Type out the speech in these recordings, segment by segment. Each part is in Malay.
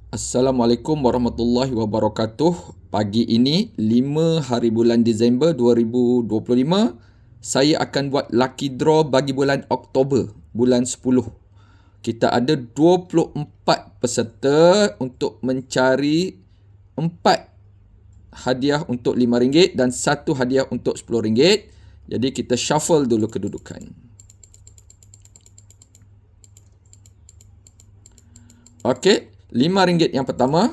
Assalamualaikum warahmatullahi wabarakatuh. Pagi ini 5 hari bulan Disember 2025, saya akan buat lucky draw bagi bulan Oktober, bulan 10. Kita ada 24 peserta untuk mencari 4 hadiah untuk RM5 dan 1 hadiah untuk RM10. Jadi kita shuffle dulu kedudukan. Okey. RM5 yang pertama.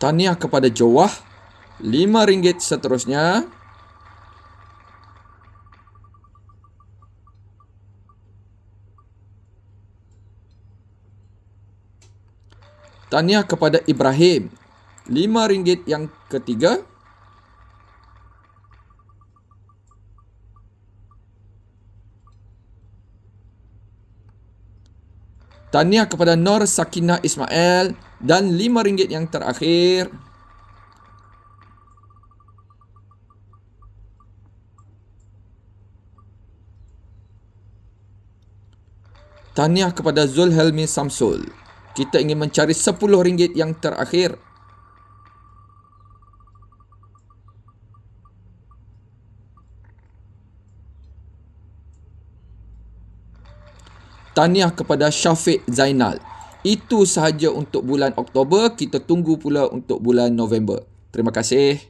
Tahniah kepada Jawah. RM5 seterusnya. Tahniah kepada Ibrahim. RM5 yang ketiga. Tahniah kepada Nur Sakinah Ismail. Dan RM5 yang terakhir. Tahniah kepada Zulhelmi Samsul. Kita ingin mencari RM10 yang terakhir. Tahniah kepada Syafiq Zainal. Itu sahaja untuk bulan Oktober. Kita tunggu pula untuk bulan November. Terima kasih.